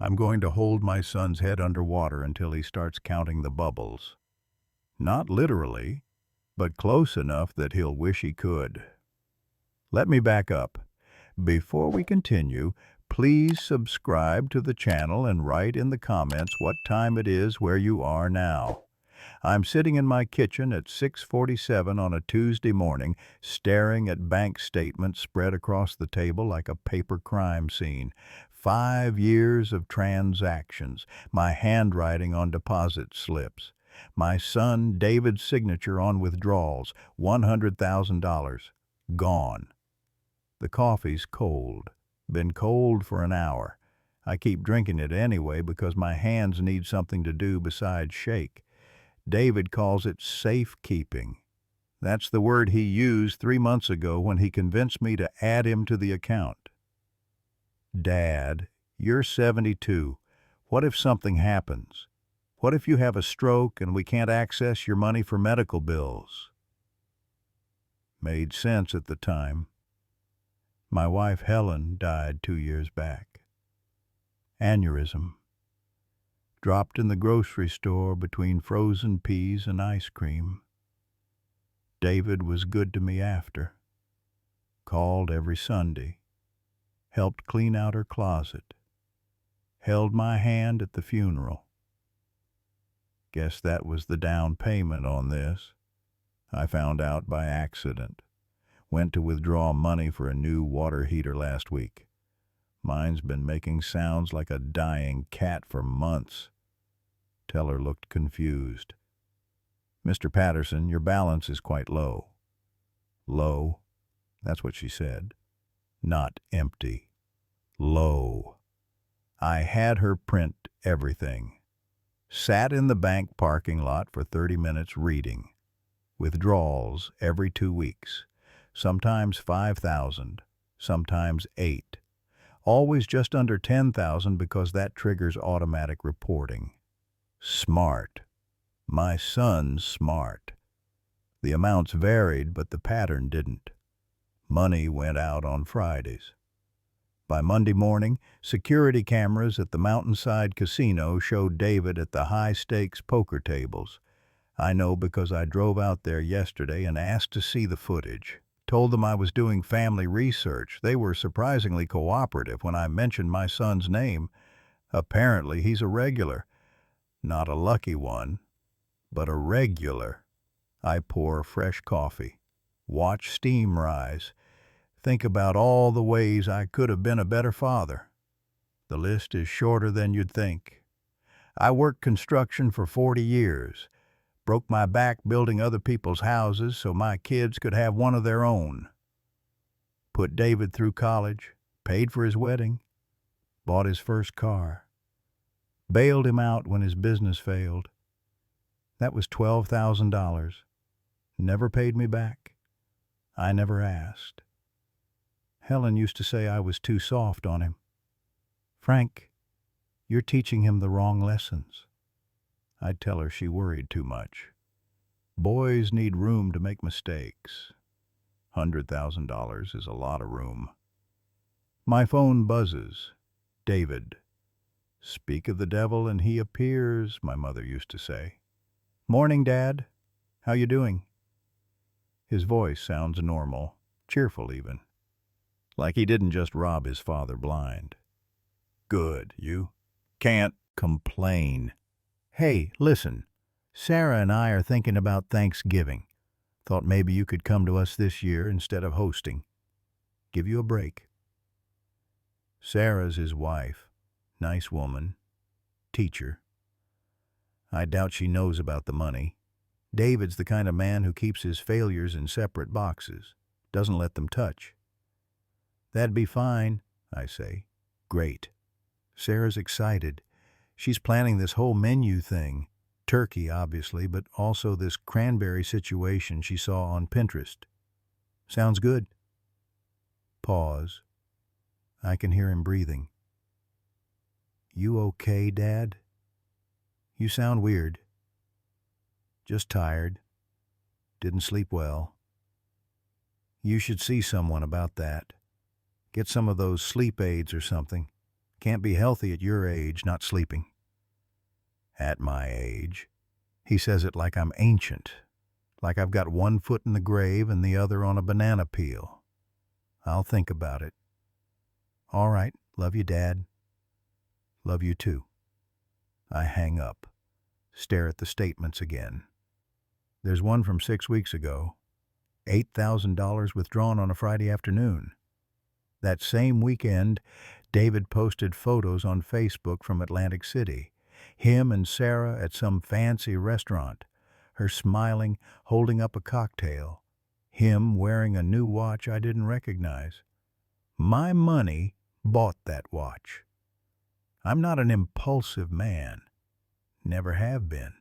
I'm going to hold my son's head underwater until he starts counting the bubbles. Not literally, but close enough that he'll wish he could. Let me back up. Before we continue, please subscribe to the channel and write in the comments what time it is where you are now. I'm sitting in my kitchen at 6:47 on a Tuesday morning, staring at bank statements spread across the table like a paper crime scene. 5 years of transactions, my handwriting on deposit slips, my son David's signature on withdrawals, $100,000, gone. The coffee's cold. Been cold for an hour. I keep drinking it anyway because my hands need something to do besides shake. David calls it safekeeping. That's the word he used 3 months ago when he convinced me to add him to the account. Dad, you're 72. What if something happens? What if you have a stroke and we can't access your money for medical bills? Made sense at the time. My wife Helen died 2 years back. Aneurysm. Dropped in the grocery store between frozen peas and ice cream. David was good to me after. Called every Sunday. Helped clean out her closet. Held my hand at the funeral. Guess that was the down payment on this. I found out by accident. Went to withdraw money for a new water heater last week. Mine's been making sounds like a dying cat for months. Teller looked confused. Mr. Patterson, your balance is quite low. Low? That's what she said. Not empty. Low. I had her print everything. Sat in the bank parking lot for 30 minutes reading. Withdrawals every 2 weeks. Sometimes 5,000, sometimes 8. Always just under 10,000 because that triggers automatic reporting. Smart. My son's smart. The amounts varied, but the pattern didn't. Money went out on Fridays. By Monday morning, security cameras at the Mountainside Casino showed David at the high-stakes poker tables. I know because I drove out there yesterday and asked to see the footage. Told them I was doing family research. They were surprisingly cooperative when I mentioned my son's name. Apparently, he's a regular. Not a lucky one, but a regular. I pour fresh coffee. Watch steam rise. Think about all the ways I could have been a better father. The list is shorter than you'd think. I worked construction for 40 years. Broke my back building other people's houses so my kids could have one of their own. Put David through college, paid for his wedding, bought his first car. Bailed him out when his business failed. That was $12,000. Never paid me back. I never asked. Helen used to say I was too soft on him. Frank, you're teaching him the wrong lessons. I'd tell her she worried too much. Boys need room to make mistakes. $100,000 is a lot of room. My phone buzzes. David. Speak of the devil and he appears, my mother used to say. Morning, Dad. How you doing? His voice sounds normal, cheerful even. Like he didn't just rob his father blind. Good, you? Can't complain. Hey, listen, Sarah and I are thinking about Thanksgiving. Thought maybe you could come to us this year instead of hosting. Give you a break. Sarah's his wife. Nice woman. Teacher. I doubt she knows about the money. David's the kind of man who keeps his failures in separate boxes. Doesn't let them touch. That'd be fine, I say. Great. Sarah's excited. She's planning this whole menu thing. Turkey, obviously, but also this cranberry situation she saw on Pinterest. Sounds good. Pause. I can hear him breathing. You okay, Dad? You sound weird. Just tired. Didn't sleep well. You should see someone about that. Get some of those sleep aids or something. Can't be healthy at your age, not sleeping. At my age. He says it like I'm ancient, like I've got one foot in the grave and the other on a banana peel. I'll think about it. All right, love you, Dad. Love you too. I hang up, stare at the statements again. There's one from 6 weeks ago. $8,000 withdrawn on a Friday afternoon. That same weekend, David posted photos on Facebook from Atlantic City. Him and Sarah at some fancy restaurant. Her smiling, holding up a cocktail. Him wearing a new watch I didn't recognize. My money bought that watch. I'm not an impulsive man. Never have been.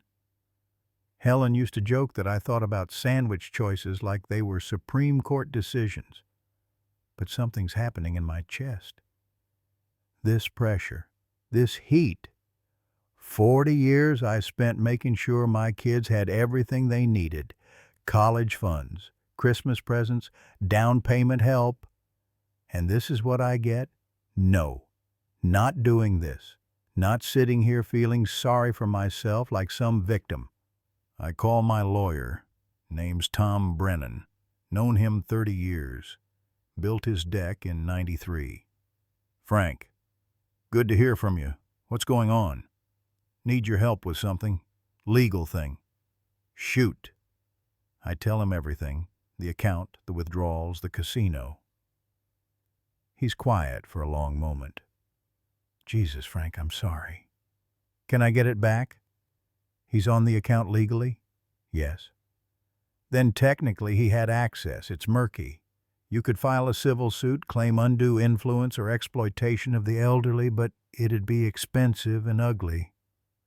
Helen used to joke that I thought about sandwich choices like they were Supreme Court decisions. But something's happening in my chest. This pressure, this heat. 40 years I spent making sure my kids had everything they needed. College funds, Christmas presents, down payment help. And this is what I get? No. Not doing this. Not sitting here feeling sorry for myself like some victim. I call my lawyer. Name's Tom Brennan. Known him 30 years. Built his deck in '93. Frank, good to hear from you. What's going on? Need your help with something. Legal thing. Shoot. I tell him everything. The account, the withdrawals, the casino. He's quiet for a long moment. Jesus, Frank, I'm sorry. Can I get it back? He's on the account legally? Yes. Then technically he had access. It's murky. You could file a civil suit, claim undue influence or exploitation of the elderly, but it'd be expensive and ugly.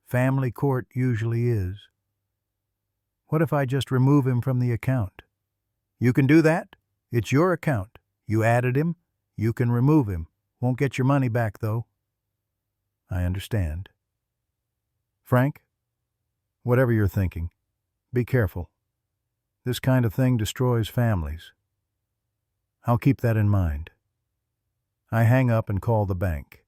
Family court usually is. What if I just remove him from the account? You can do that. It's your account. You added him. You can remove him. Won't get your money back, though. I understand. Frank, whatever you're thinking, be careful. This kind of thing destroys families. I'll keep that in mind. I hang up and call the bank.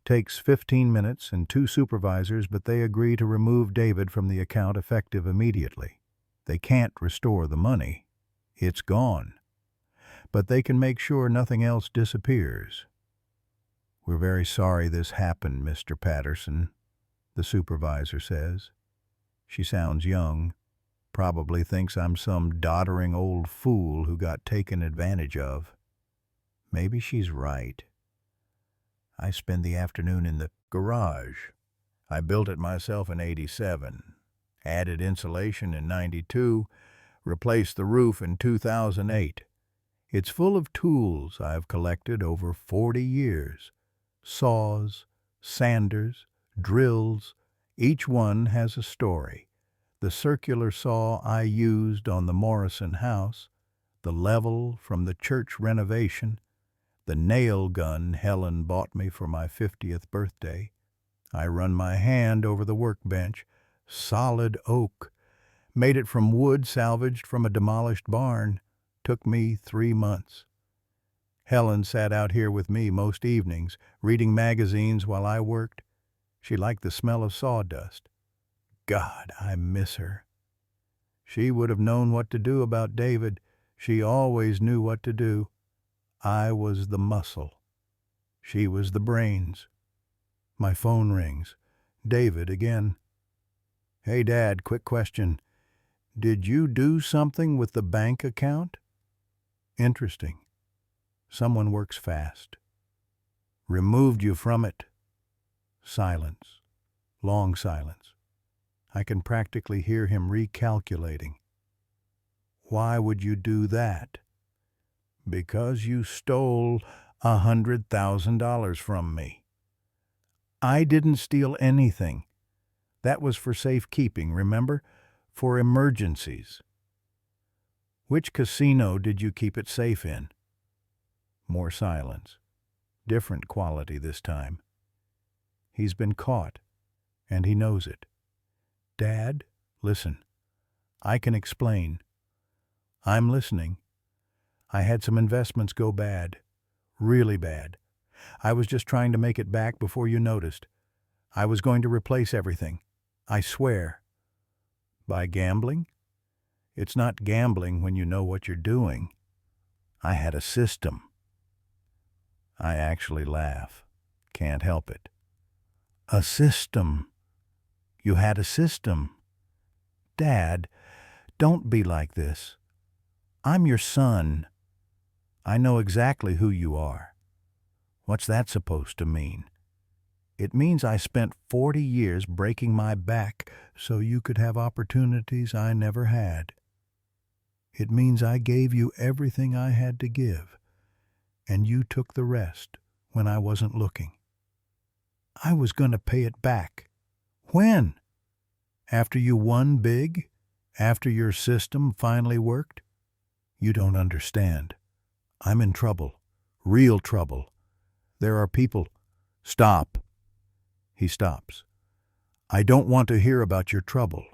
Takes 15 minutes and 2 supervisors, but they agree to remove David from the account effective immediately. They can't restore the money. It's gone. But they can make sure nothing else disappears. We're very sorry this happened, Mr. Patterson, the supervisor says. She sounds young, probably thinks I'm some doddering old fool who got taken advantage of. Maybe she's right. I spend the afternoon in the garage. I built it myself in '87, added insulation in '92, replaced the roof in 2008. It's full of tools I've collected over 40 years. Saws, sanders, drills, each one has a story. The circular saw I used on the Morrison house, the level from the church renovation, the nail gun Helen bought me for my 50th birthday. I run my hand over the workbench, solid oak, made it from wood salvaged from a demolished barn. Took me 3 months. Helen sat out here with me most evenings, reading magazines while I worked. She liked the smell of sawdust. God, I miss her. She would have known what to do about David. She always knew what to do. I was the muscle. She was the brains. My phone rings. David again. Hey, Dad, quick question. Did you do something with the bank account? Interesting. Someone works fast. Removed you from it. Silence. Long silence. I can practically hear him recalculating. Why would you do that? Because you stole $100,000 from me. I didn't steal anything. That was for safekeeping, remember? For emergencies. Which casino did you keep it safe in? More silence. Different quality this time. He's been caught, and he knows it. Dad, listen. I can explain. I'm listening. I had some investments go bad. Really bad. I was just trying to make it back before you noticed. I was going to replace everything. I swear. By gambling? It's not gambling when you know what you're doing. I had a system. I actually laugh. Can't help it. A system. You had a system. Dad, don't be like this. I'm your son. I know exactly who you are. What's that supposed to mean? It means I spent 40 years breaking my back so you could have opportunities I never had. It means I gave you everything I had to give, and you took the rest when I wasn't looking. I was going to pay it back. When? After you won big? After your system finally worked? You don't understand. I'm in trouble. Real trouble. There are people. Stop. He stops. I don't want to hear about your trouble.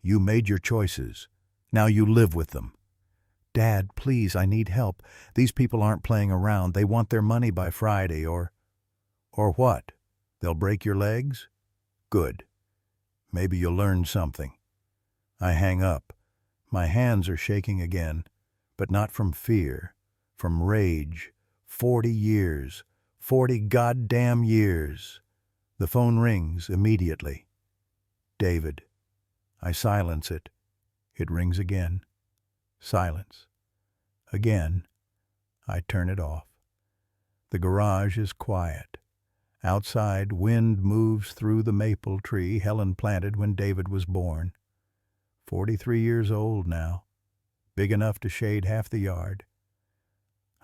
You made your choices. Now you live with them. Dad, please, I need help. These people aren't playing around. They want their money by Friday or what? They'll break your legs? Good. Maybe you'll learn something. I hang up. My hands are shaking again, but not from fear, from rage. 40 years. 40 goddamn years. The phone rings immediately. David. I silence it. It rings again. Silence. Again. I turn it off. The garage is quiet. Outside, wind moves through the maple tree Helen planted when David was born. 43 years old now, big enough to shade half the yard.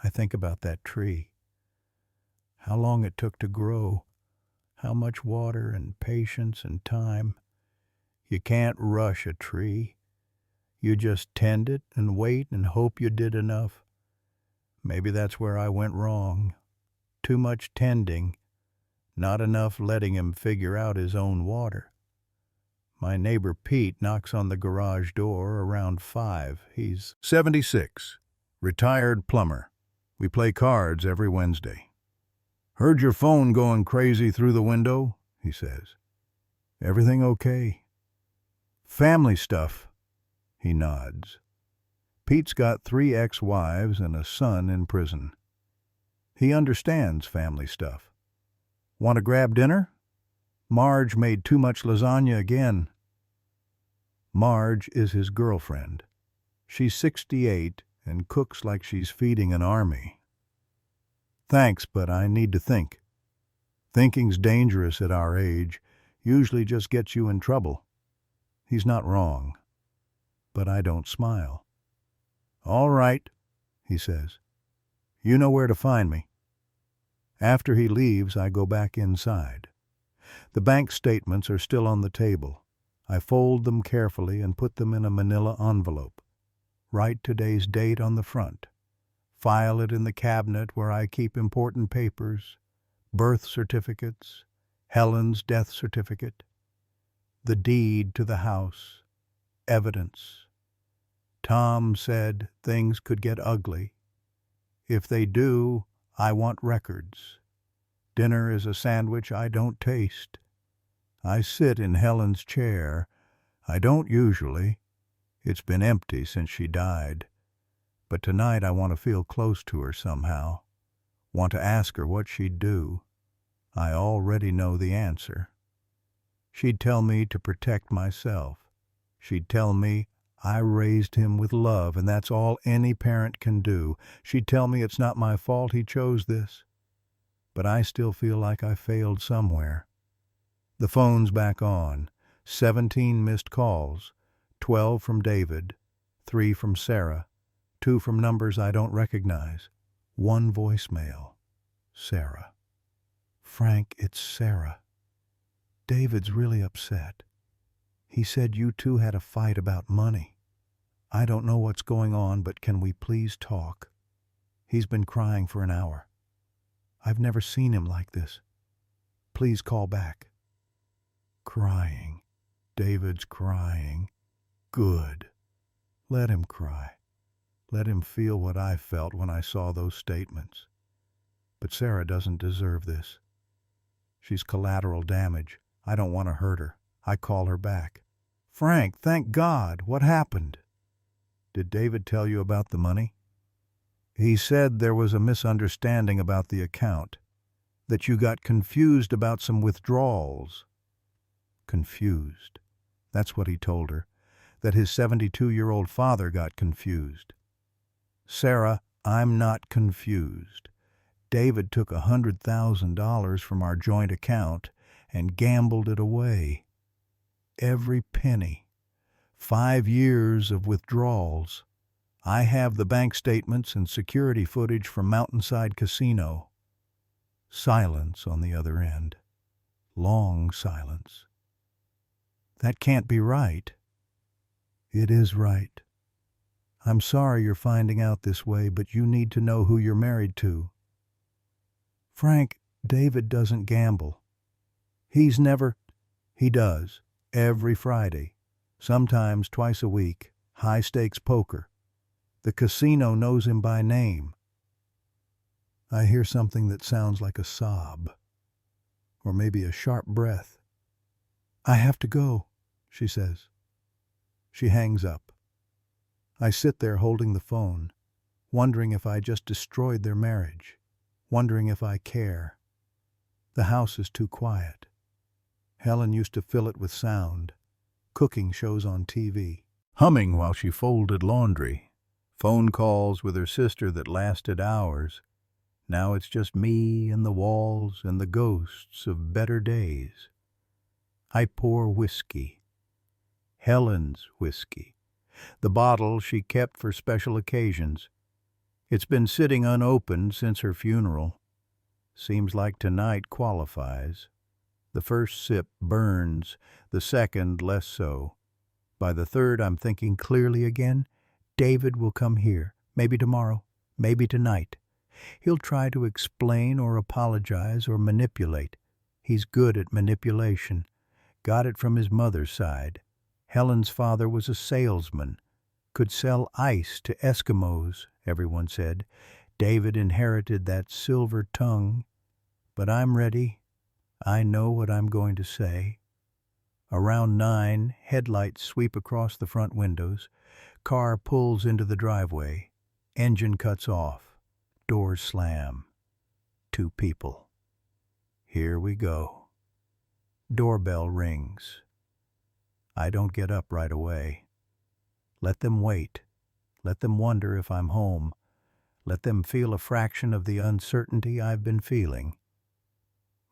I think about that tree. How long it took to grow. How much water and patience and time. You can't rush a tree. You just tend it and wait and hope you did enough. Maybe that's where I went wrong. Too much tending, not enough letting him figure out his own water. My neighbor Pete knocks on the garage door around 5. He's 76, retired plumber. We play cards every Wednesday. Heard your phone going crazy through the window, he says. Everything okay? Family stuff, he nods. Pete's got 3 ex-wives and a son in prison. He understands family stuff. Want to grab dinner? Marge made too much lasagna again. Marge is his girlfriend. She's 68 and cooks like she's feeding an army. Thanks, but I need to think. Thinking's dangerous at our age, usually just gets you in trouble. He's not wrong. But I don't smile. All right, he says. You know where to find me. After he leaves, I go back inside. The bank statements are still on the table. I fold them carefully and put them in a manila envelope. Write today's date on the front. File it in the cabinet where I keep important papers, birth certificates, Helen's death certificate, the deed to the house, evidence. Tom said things could get ugly. If they do, I want records. Dinner is a sandwich I don't taste. I sit in Helen's chair. I don't usually. It's been empty since she died. But tonight I want to feel close to her somehow. Want to ask her what she'd do. I already know the answer. She'd tell me to protect myself. She'd tell me I raised him with love, and that's all any parent can do. She'd tell me it's not my fault he chose this. But I still feel like I failed somewhere. The phone's back on. 17 missed calls. 12 from David. 3 from Sarah. 2 from numbers I don't recognize. 1 voicemail. Sarah. Frank, it's Sarah. David's really upset. He said you two had a fight about money. I don't know what's going on, but can we please talk? He's been crying for an hour. I've never seen him like this. Please call back. Crying. David's crying. Good. Let him cry. Let him feel what I felt when I saw those statements. But Sarah doesn't deserve this. She's collateral damage. I don't want to hurt her. I call her back. Frank, thank God. What happened? Did David tell you about the money? He said there was a misunderstanding about the account, that you got confused about some withdrawals. Confused. That's what he told her, that his 72-year-old father got confused. Sarah, I'm not confused. David took $100,000 from our joint account and gambled it away. Every penny. 5 years of withdrawals. I have the bank statements and security footage from Mountainside Casino. Silence on the other end. Long silence. That can't be right. It is right. I'm sorry you're finding out this way, but you need to know who you're married to. Frank, David doesn't gamble. He does, every Friday, sometimes twice a week, high-stakes poker. The casino knows him by name. I hear something that sounds like a sob, or maybe a sharp breath. I have to go, she says. She hangs up. I sit there holding the phone, wondering if I just destroyed their marriage, wondering if I care. The house is too quiet. Helen used to fill it with sound, cooking shows on TV, humming while she folded laundry, phone calls with her sister that lasted hours. Now it's just me and the walls and the ghosts of better days. I pour whiskey. Helen's whiskey. The bottle she kept for special occasions. It's been sitting unopened since her funeral. Seems like tonight qualifies. The first sip burns, the second less so. By the third, I'm thinking clearly again. David will come here, maybe tomorrow, maybe tonight. He'll try to explain or apologize or manipulate. He's good at manipulation. Got it from his mother's side. Helen's father was a salesman. Could sell ice to Eskimos, everyone said. David inherited that silver tongue. But I'm ready. I know what I'm going to say. Around 9, headlights sweep across the front windows. Car pulls into the driveway. Engine cuts off. Doors slam. 2 people. Here we go. Doorbell rings. I don't get up right away. Let them wait. Let them wonder if I'm home. Let them feel a fraction of the uncertainty I've been feeling.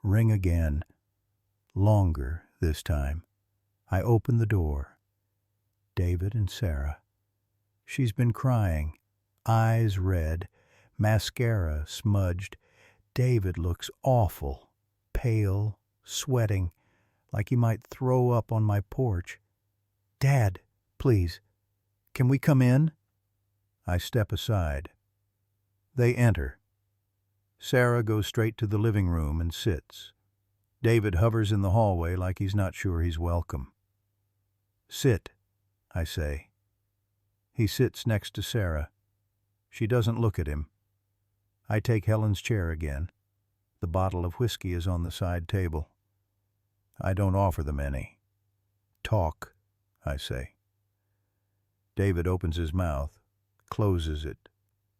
Ring again. Longer this time. I open the door. David and Sarah. She's been crying. Eyes red. Mascara smudged. David looks awful. Pale. Sweating. Like he might throw up on my porch. Dad, please. Can we come in? I step aside. They enter. Sarah goes straight to the living room and sits. David hovers in the hallway like he's not sure he's welcome. Sit, I say. He sits next to Sarah. She doesn't look at him. I take Helen's chair again. The bottle of whiskey is on the side table. I don't offer them any. Talk, I say. David opens his mouth, closes it,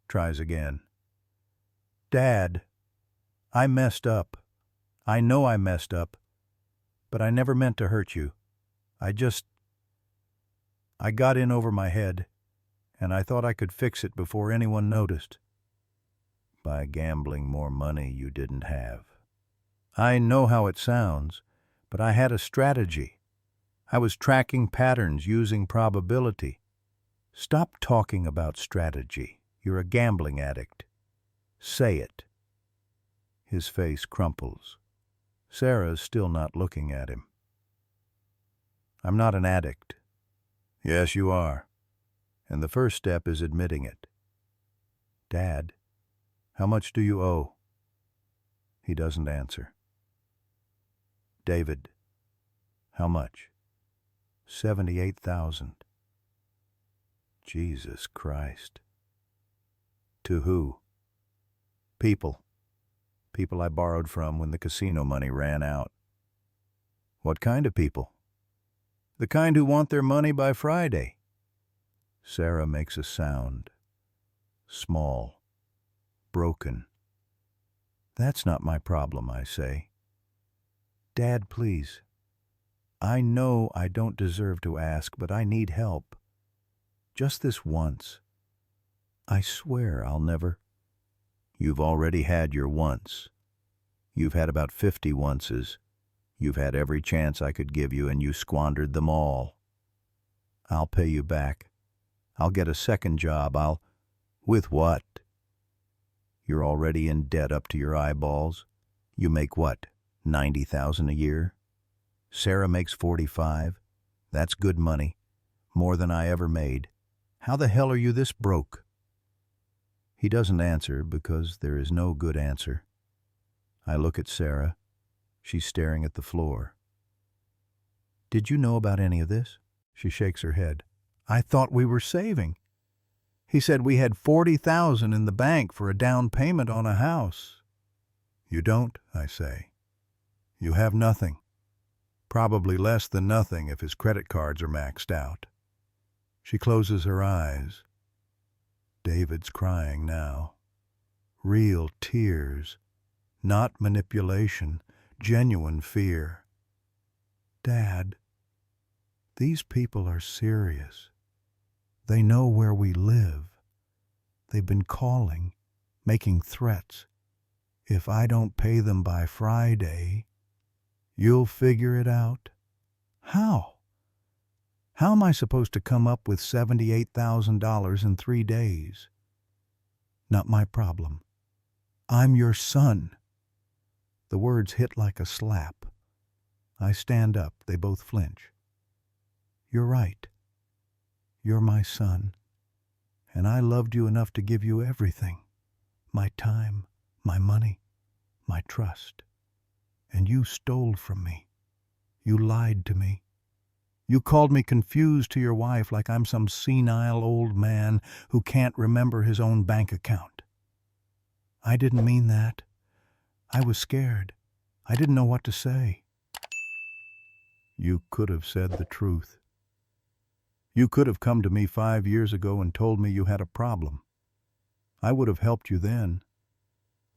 tries again. Dad, I messed up. I know I messed up, but I never meant to hurt you. I got in over my head, and I thought I could fix it before anyone noticed. By gambling more money you didn't have. I know how it sounds, but I had a strategy. I was tracking patterns using probability. Stop talking about strategy. You're a gambling addict. Say it. His face crumples. Sarah's still not looking at him. I'm not an addict. Yes, you are. And the first step is admitting it. Dad, how much do you owe? He doesn't answer. David, how much? 78,000. Jesus Christ. To who? People. People I borrowed from when the casino money ran out. What kind of people? The kind who want their money by Friday. Sarah makes a sound. Small. Broken. That's not my problem, I say. Dad, please. I know I don't deserve to ask, but I need help. Just this once. I swear I'll never. You've already had your once. You've had about 50 onces. You've had every chance I could give you, and you squandered them all. I'll pay you back. I'll get a second job. With what? You're already in debt up to your eyeballs. You make what, $90,000 a year? Sarah makes 45. That's good money. More than I ever made. How the hell are you this broke? He doesn't answer because there is no good answer. I look at Sarah. She's staring at the floor. Did you know about any of this? She shakes her head. I thought we were saving. He said we had $40,000 in the bank for a down payment on a house. You don't, I say. You have nothing. Probably less than nothing if his credit cards are maxed out. She closes her eyes. David's crying now. Real tears. Not manipulation. Genuine fear. Dad, these people are serious. They know where we live. They've been calling, making threats. If I don't pay them by Friday, you'll figure it out. How? How am I supposed to come up with $78,000 in 3 days? Not my problem. I'm your son. The words hit like a slap. I stand up. They both flinch. You're right. You're my son, and I loved you enough to give you everything. My time, my money, my trust. And you stole from me. You lied to me. You called me confused to your wife like I'm some senile old man who can't remember his own bank account. I didn't mean that. I was scared. I didn't know what to say. You could have said the truth. You could have come to me 5 years ago and told me you had a problem. I would have helped you then,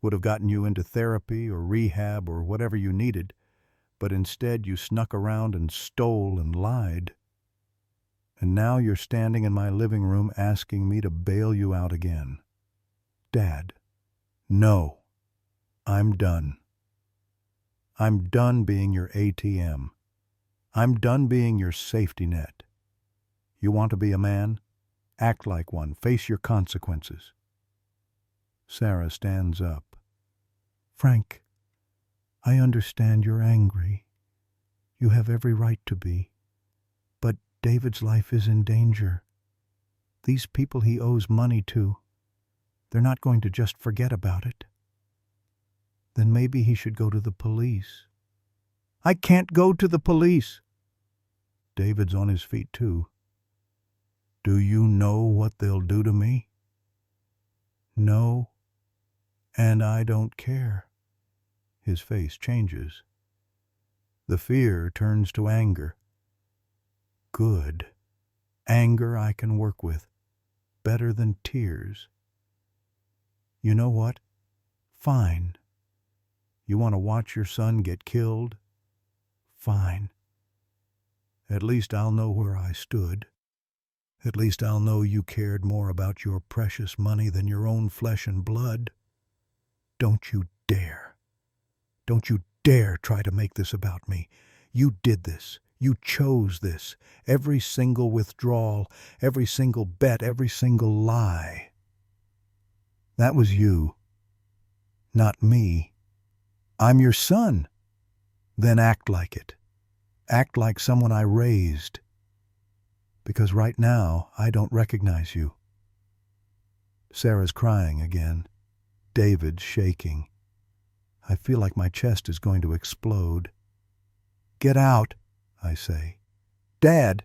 would have gotten you into therapy or rehab or whatever you needed, but instead you snuck around and stole and lied. And now you're standing in my living room asking me to bail you out again. Dad, no, I'm done. I'm done being your ATM. I'm done being your safety net. You want to be a man? Act like one. Face your consequences. Sarah stands up. Frank, I understand you're angry. You have every right to be. But David's life is in danger. These people he owes money to, they're not going to just forget about it. Then maybe he should go to the police. I can't go to the police. David's on his feet too. Do you know what they'll do to me? No, and I don't care. His face changes. The fear turns to anger. Good. Anger I can work with. Better than tears. You know what? Fine. You want to watch your son get killed? Fine. At least I'll know where I stood. At least I'll know you cared more about your precious money than your own flesh and blood. Don't you dare. Don't you dare try to make this about me. You did this. You chose this. Every single withdrawal, every single bet, every single lie. That was you. Not me. I'm your son. Then act like it. Act like someone I raised. Because right now, I don't recognize you. Sarah's crying again. David's shaking. I feel like my chest is going to explode. Get out, I say. Dad,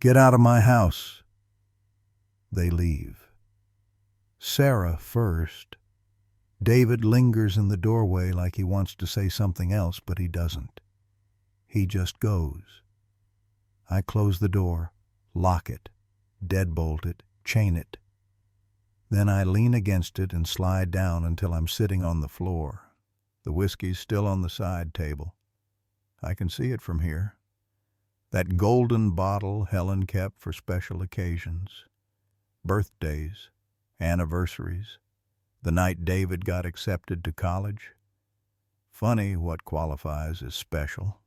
get out of my house. They leave. Sarah first. David lingers in the doorway like he wants to say something else, but he doesn't. He just goes. I close the door, lock it, deadbolt it, chain it. Then I lean against it and slide down until I'm sitting on the floor. The whiskey's still on the side table. I can see it from here. That golden bottle Helen kept for special occasions. Birthdays, anniversaries, the night David got accepted to college. Funny what qualifies as special.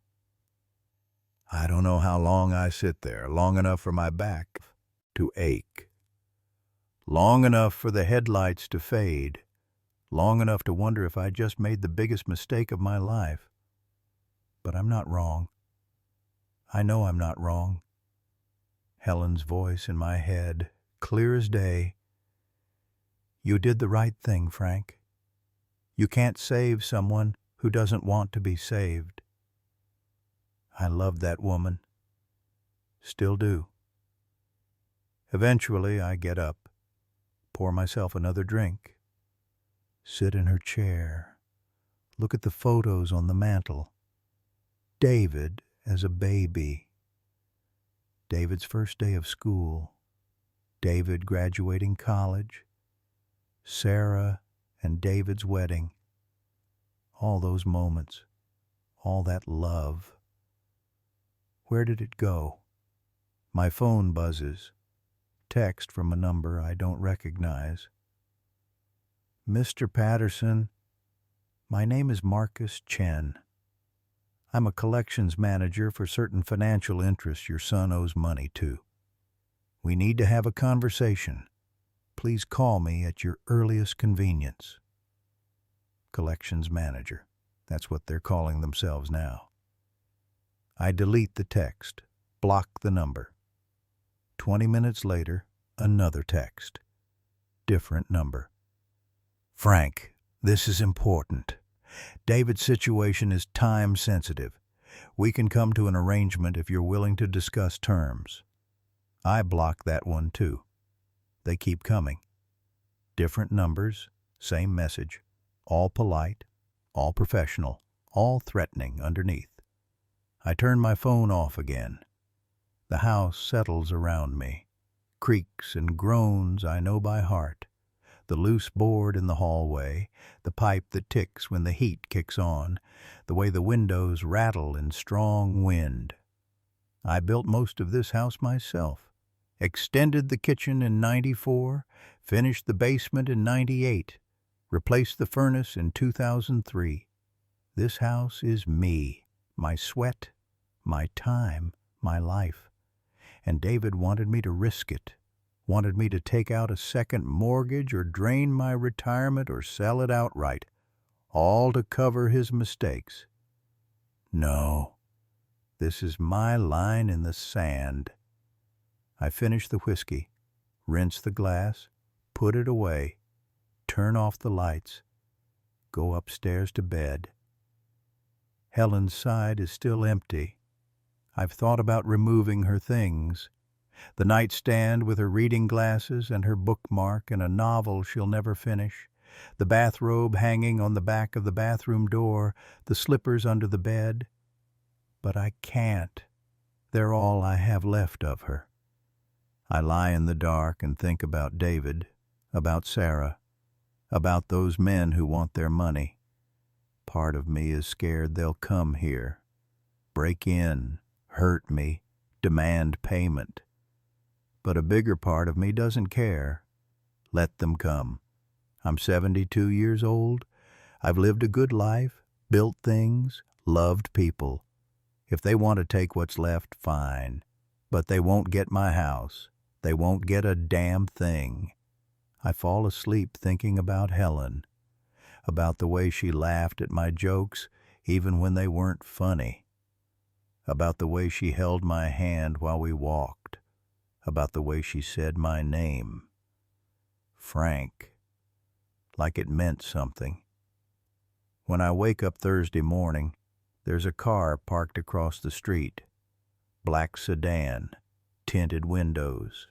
I don't know how long I sit there, long enough for my back to ache, long enough for the headlights to fade, long enough to wonder if I just made the biggest mistake of my life. But I'm not wrong. I know I'm not wrong. Helen's voice in my head, clear as day. You did the right thing, Frank. You can't save someone who doesn't want to be saved. I loved that woman. Still do. Eventually, I get up, pour myself another drink, sit in her chair, look at the photos on the mantel. David as a baby. David's first day of school. David graduating college. Sarah and David's wedding. All those moments. All that love. Where did it go? My phone buzzes. Text from a number I don't recognize. Mr. Patterson, my name is Marcus Chen. I'm a collections manager for certain financial interests your son owes money to. We need to have a conversation. Please call me at your earliest convenience. Collections manager. That's what they're calling themselves now. I delete the text, block the number. 20 minutes later, another text. Different number. Frank, this is important. David's situation is time sensitive. We can come to an arrangement if you're willing to discuss terms. I block that one too. They keep coming. Different numbers, same message. All polite, all professional, all threatening underneath. I turn my phone off again. The house settles around me. Creaks and groans I know by heart. The loose board in the hallway, the pipe that ticks when the heat kicks on, the way the windows rattle in strong wind. I built most of this house myself. Extended the kitchen in '94, finished the basement in '98, replaced the furnace in 2003. This house is me, my sweat, my time, my life. And David wanted me to risk it, wanted me to take out a second mortgage or drain my retirement or sell it outright, all to cover his mistakes. No, this is my line in the sand. I finish the whiskey, rinse the glass, put it away, turn off the lights, go upstairs to bed. Helen's side is still empty. I've thought about removing her things. The nightstand with her reading glasses and her bookmark and a novel she'll never finish, the bathrobe hanging on the back of the bathroom door, the slippers under the bed. But I can't. They're all I have left of her. I lie in the dark and think about David, about Sarah, about those men who want their money. Part of me is scared they'll come here, break in, hurt me, demand payment. But a bigger part of me doesn't care. Let them come. I'm 72 years old. I've lived a good life, built things, loved people. If they want to take what's left, fine. But they won't get my house. They won't get a damn thing. I fall asleep thinking about Helen, about the way she laughed at my jokes even when they weren't funny, about the way she held my hand while we walked, about the way she said my name, Frank, like it meant something. When I wake up Thursday morning, there's a car parked across the street, black sedan, tinted windows.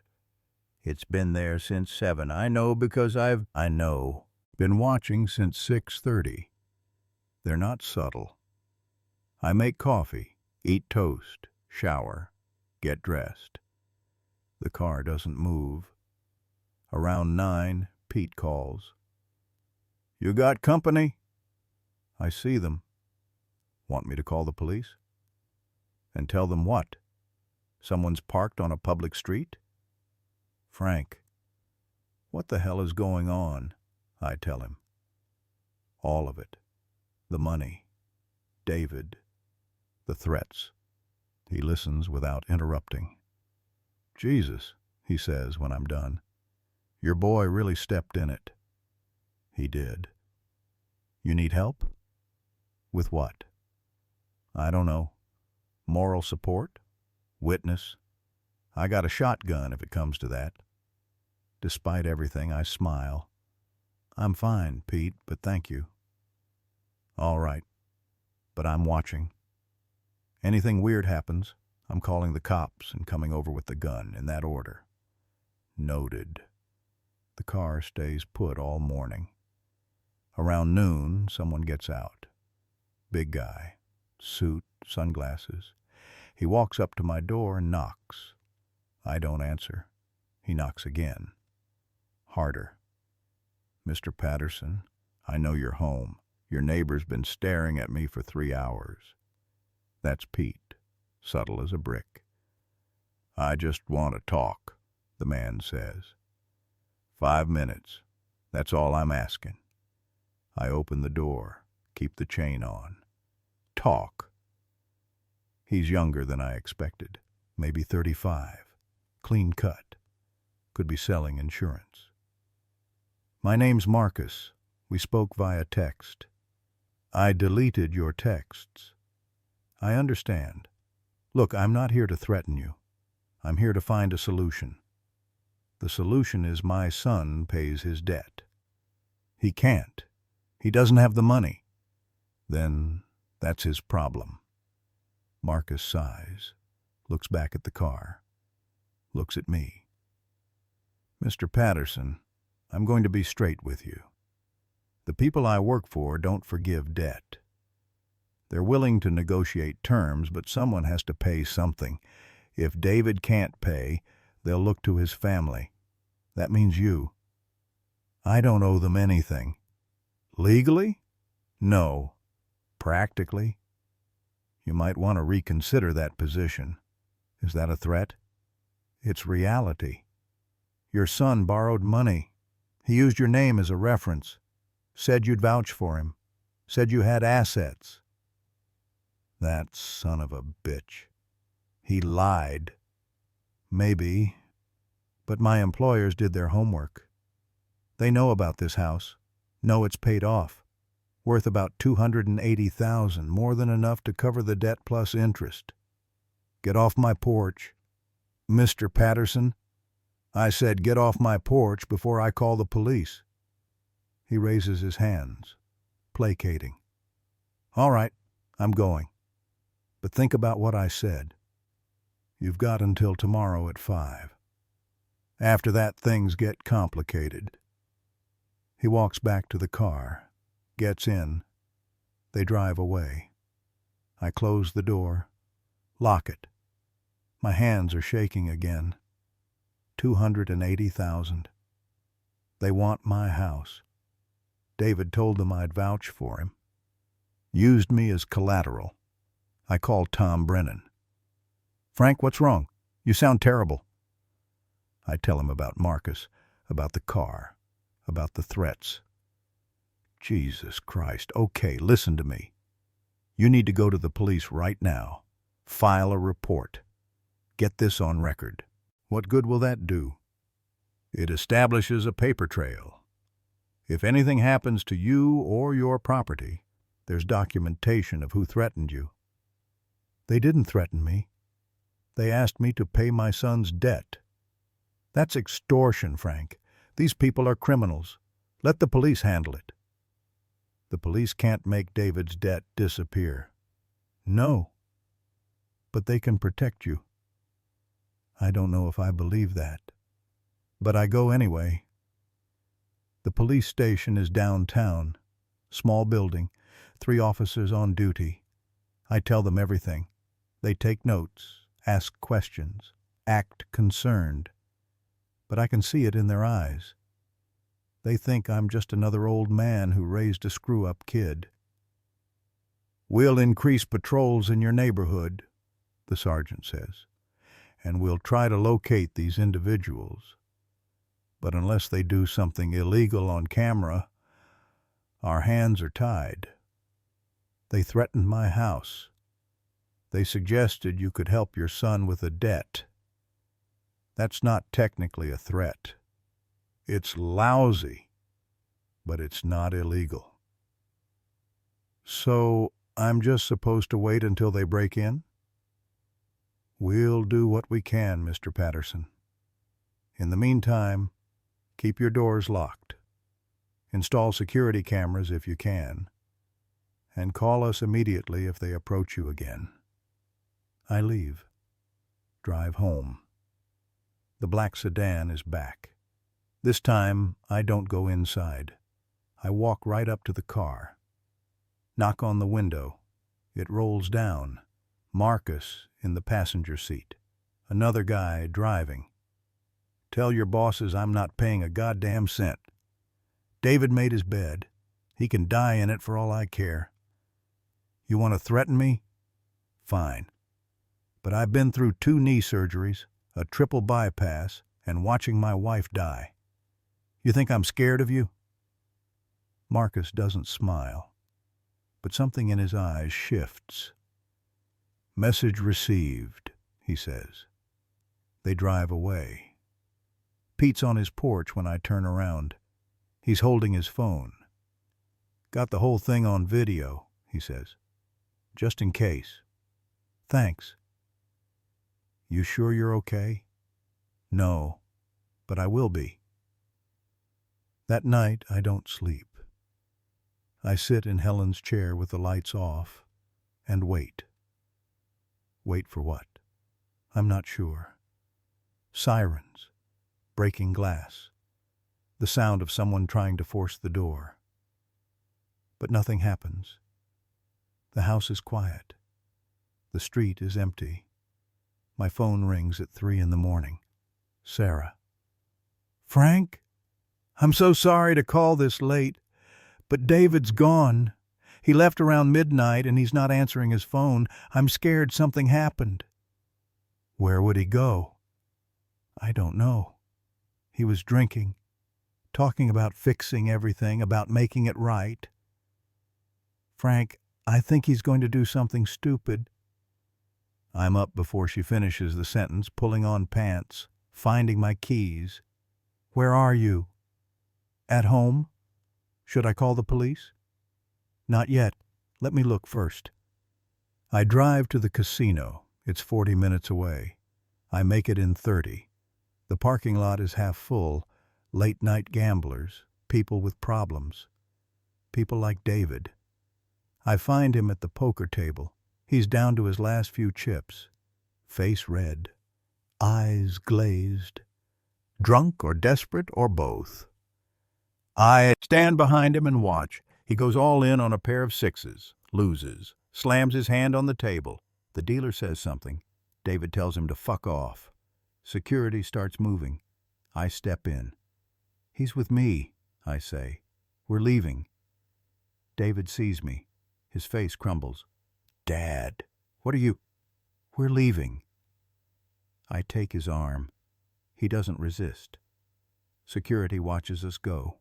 It's been there since 7. I know because I know Been watching since 6:30. They're not subtle. I make coffee, eat toast, shower, get dressed. The car doesn't move. Around 9, Pete calls. You got company? I see them. Want me to call the police? And tell them what? Someone's parked on a public street? Frank, what the hell is going on? I tell him. All of it. The money. David. The threats. He listens without interrupting. Jesus, he says when I'm done. Your boy really stepped in it. He did. You need help? With what? I don't know. Moral support? Witness? I got a shotgun if it comes to that. Despite everything, I smile. I'm fine, Pete, but thank you. All right, but I'm watching. Anything weird happens, I'm calling the cops and coming over with the gun, in that order. Noted. The car stays put all morning. Around noon, someone gets out. Big guy, suit, sunglasses. He walks up to my door and knocks. I don't answer. He knocks again. Harder. Mr. Patterson, I know you're home. Your neighbor's been staring at me for 3 hours. That's Pete, subtle as a brick. I just want to talk, the man says. 5 minutes. That's all I'm asking. I open the door, keep the chain on. Talk. He's younger than I expected, maybe 35, clean cut, could be selling insurance. My name's Marcus. We spoke via text. I deleted your texts. I understand. Look, I'm not here to threaten you. I'm here to find a solution. The solution is my son pays his debt. He can't. He doesn't have the money. Then that's his problem. Marcus sighs, looks back at the car, looks at me. Mr. Patterson, I'm going to be straight with you. The people I work for don't forgive debt. They're willing to negotiate terms, but someone has to pay something. If David can't pay, they'll look to his family. That means you. I don't owe them anything. Legally? No. Practically? You might want to reconsider that position. Is that a threat? It's reality. Your son borrowed money. He used your name as a reference. Said you'd vouch for him. Said you had assets. That son of a bitch. He lied. Maybe, but my employers did their homework. They know about this house. Know it's paid off. Worth about $280,000, more than enough to cover the debt plus interest. Get off my porch. Mr. Patterson, I said get off my porch before I call the police. He raises his hands, placating. All right, I'm going. But think about what I said. You've got until tomorrow at 5. After that, things get complicated. He walks back to the car, gets in. They drive away. I close the door, lock it. My hands are shaking again. $280,000. They want my house. David told them I'd vouch for him. Used me as collateral. I called Tom Brennan. Frank, what's wrong? You sound terrible. I tell him about Marcus, about the car, about the threats. Jesus Christ. Okay, listen to me. You need to go to the police right now. File a report. Get this on record. What good will that do? It establishes a paper trail. If anything happens to you or your property, there's documentation of who threatened you. They didn't threaten me. They asked me to pay my son's debt. That's extortion, Frank. These people are criminals. Let the police handle it. The police can't make David's debt disappear. No. But they can protect you. I don't know if I believe that. But I go anyway. The police station is downtown. Small building, 3 officers on duty. I tell them everything. They take notes, ask questions, act concerned. But I can see it in their eyes. They think I'm just another old man who raised a screw-up kid. "We'll increase patrols in your neighborhood," the sergeant says, "and we'll try to locate these individuals. But unless they do something illegal on camera, our hands are tied. They threatened my house. They suggested you could help your son with a debt. That's not technically a threat. It's lousy, but it's not illegal. So I'm just supposed to wait until they break in?" "We'll do what we can, Mr. Patterson. In the meantime, keep your doors locked. Install security cameras if you can. And call us immediately if they approach you again." I leave. Drive home. The black sedan is back. This time, I don't go inside. I walk right up to the car. Knock on the window. It rolls down. Marcus in the passenger seat. Another guy driving. "Tell your bosses I'm not paying a goddamn cent. David made his bed. He can die in it for all I care. You want to threaten me? Fine. But I've been through 2 knee surgeries, a triple bypass, and watching my wife die. You think I'm scared of you?" Marcus doesn't smile, but something in his eyes shifts. "Message received," he says. They drive away. Pete's on his porch when I turn around. He's holding his phone. "Got the whole thing on video," he says. "Just in case." "Thanks." "You sure you're okay?" "No, but I will be." That night, I don't sleep. I sit in Helen's chair with the lights off and wait. Wait for what? I'm not sure. Sirens, breaking glass, the sound of someone trying to force the door. But nothing happens. The house is quiet. The street is empty. My phone rings at 3 a.m. Sarah. "Frank? I'm so sorry to call this late, but David's gone. He left around midnight and he's not answering his phone. I'm scared something happened." "Where would he go?" "I don't know. He was drinking, talking about fixing everything, about making it right. Frank, I think he's going to do something stupid." I'm up before she finishes the sentence, pulling on pants, finding my keys. "Where are you?" "At home. Should I call the police?" "Not yet. Let me look first." I drive to the casino. It's 40 minutes away. I make it in 30. The parking lot is half full. Late-night gamblers, people with problems. People like David. I find him at the poker table. He's down to his last few chips. Face red. Eyes glazed. Drunk or desperate or both. I stand behind him and watch. He goes all in on a pair of 6s, loses, slams his hand on the table. The dealer says something. David tells him to fuck off. Security starts moving. I step in. "He's with me," I say. "We're leaving." David sees me. His face crumbles. "Dad, what are you—" "We're leaving." I take his arm. He doesn't resist. Security watches us go.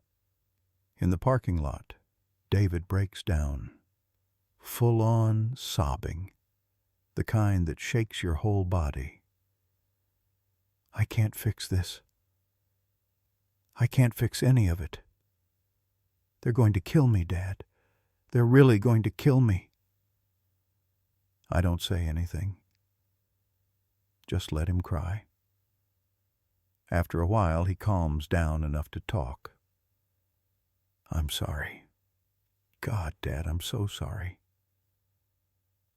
In the parking lot, David breaks down. Full-on sobbing. The kind that shakes your whole body. "I can't fix this. I can't fix any of it. They're going to kill me, Dad. They're really going to kill me." I don't say anything. Just let him cry. After a while, he calms down enough to talk. "I'm sorry. God, Dad, I'm so sorry.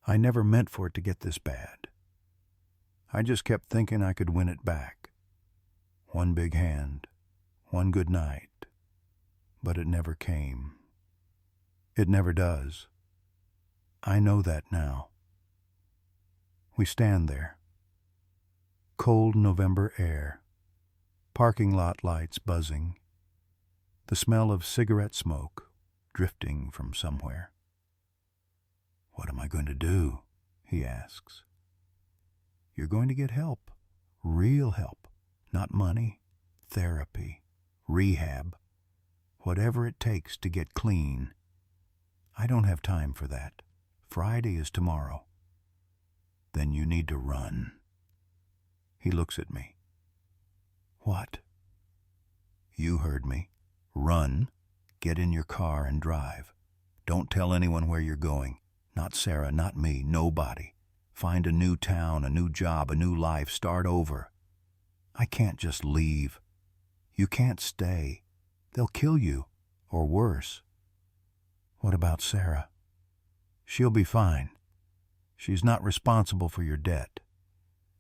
I never meant for it to get this bad. I just kept thinking I could win it back. One big hand, one good night, but it never came. It never does. I know that now. We stand there. Cold November air. Parking lot lights buzzing. The smell of cigarette smoke drifting from somewhere. "What am I going to do?" he asks. "You're going to get help. Real help. Not money. Therapy. Rehab. Whatever it takes to get clean. I don't have time for that. Friday is tomorrow." "Then you need to run." He looks at me. "What?" "You heard me. Run. Get in your car and drive. Don't tell anyone where you're going. Not Sarah, not me, nobody. Find a new town, a new job, a new life. Start over. I can't just leave. You can't stay. They'll kill you, or worse." "What about Sarah?" "She'll be fine. She's not responsible for your debt.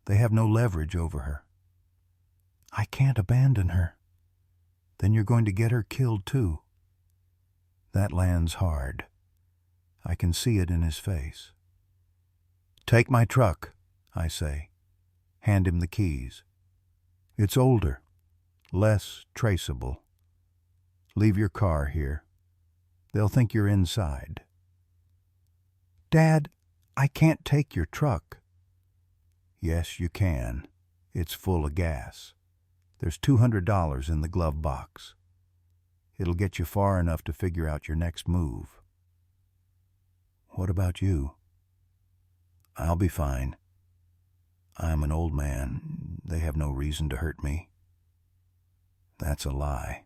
They have no leverage over her." "I can't abandon her." "Then you're going to get her killed too." That lands hard. I can see it in his face. "Take my truck," I say. Hand him the keys. "It's older, less traceable. Leave your car here. They'll think you're inside." "Dad, I can't take your truck." "Yes, you can. It's full of gas. There's $200 in the glove box. It'll get you far enough to figure out your next move." "What about you?" "I'll be fine. I'm an old man. They have no reason to hurt me." That's a lie.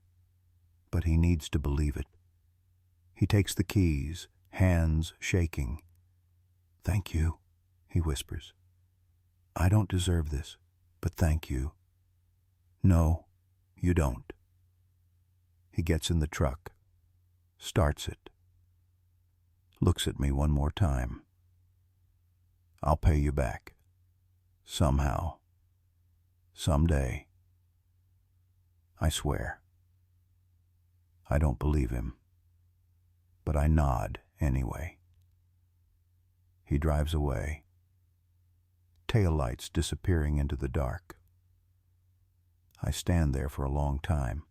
But he needs to believe it. He takes the keys, hands shaking. "Thank you," he whispers. "I don't deserve this, but thank you." "No, you don't." He gets in the truck, starts it, looks at me one more time. "I'll pay you back. Somehow. Someday. I swear." I don't believe him, but I nod anyway. He drives away, taillights disappearing into the dark. I stand there for a long time.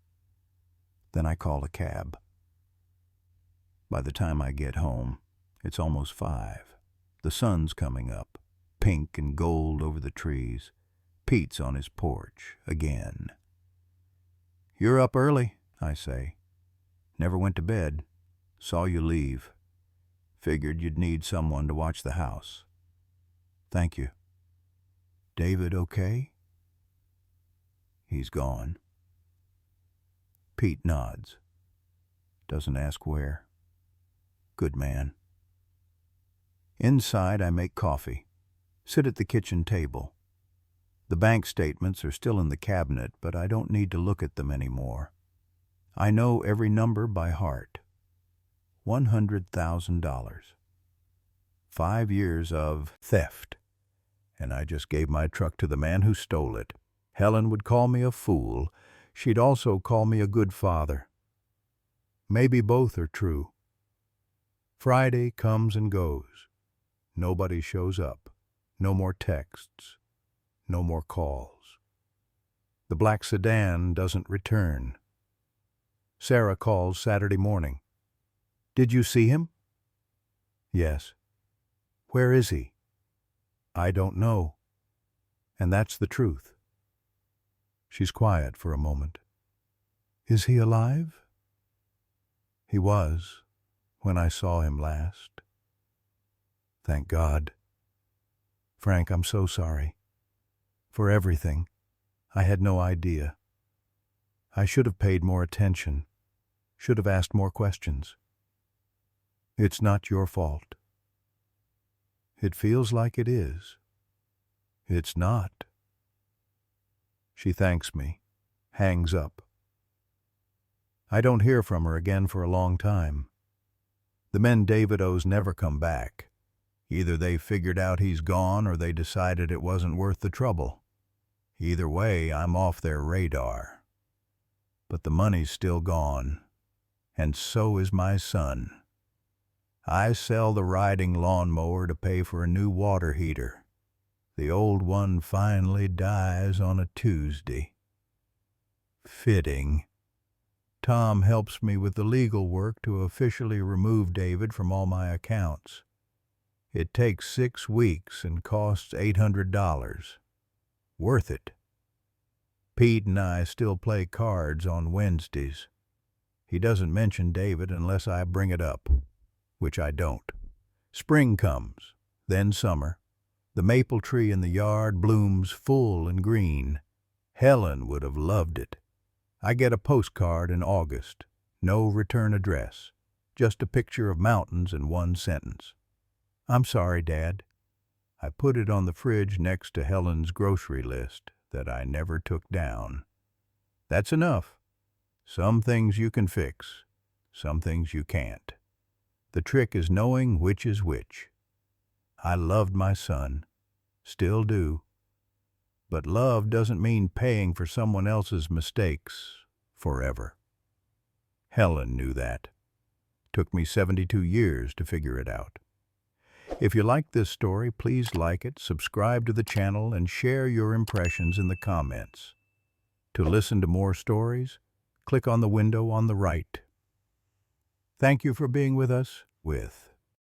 Then I call a cab. By the time I get home, it's almost 5. The sun's coming up, pink and gold over the trees. Pete's on his porch again. "You're up early," I say. "Never went to bed. Saw you leave. Figured you'd need someone to watch the house." "Thank you." "David okay?" "He's gone." Pete nods. Doesn't ask where. Good man. Inside, I make coffee. Sit at the kitchen table. The bank statements are still in the cabinet, but I don't need to look at them anymore. I know every number by heart. $100,000. 5 years of theft. And I just gave my truck to the man who stole it. Helen would call me a fool. She'd also call me a good father. Maybe both are true. Friday comes and goes. Nobody shows up. No more texts. No more calls. The black sedan doesn't return. Sarah calls Saturday morning. "Did you see him?" "Yes." "Where is he?" "I don't know." And that's the truth. She's quiet for a moment. "Is he alive?" "He was, when I saw him last." "Thank God." "Frank, I'm so sorry. For everything. I had no idea. I should have paid more attention. Should have asked more questions." "It's not your fault." "It feels like it is." "It's not." She thanks me, hangs up. I don't hear from her again for a long time. The men David owes never come back. Either they figured out he's gone or they decided it wasn't worth the trouble. Either way, I'm off their radar. But the money's still gone. And so is my son. I sell the riding lawnmower to pay for a new water heater. The old one finally dies on a Tuesday. Fitting. Tom helps me with the legal work to officially remove David from all my accounts. It takes 6 weeks and costs $800. Worth it. Pete and I still play cards on Wednesdays. He doesn't mention David unless I bring it up, which I don't. Spring comes, then summer. The maple tree in the yard blooms full and green. Helen would have loved it. I get a postcard in August. No return address. Just a picture of mountains and one sentence. "I'm sorry, Dad." I put it on the fridge next to Helen's grocery list that I never took down. That's enough. Some things you can fix, some things you can't. The trick is knowing which is which. I loved my son, still do. But love doesn't mean paying for someone else's mistakes forever. Helen knew that. Took me 72 years to figure it out. If you like this story, please like it, subscribe to the channel, and share your impressions in the comments. To listen to more stories, click on the window on the right. Thank you for being with us with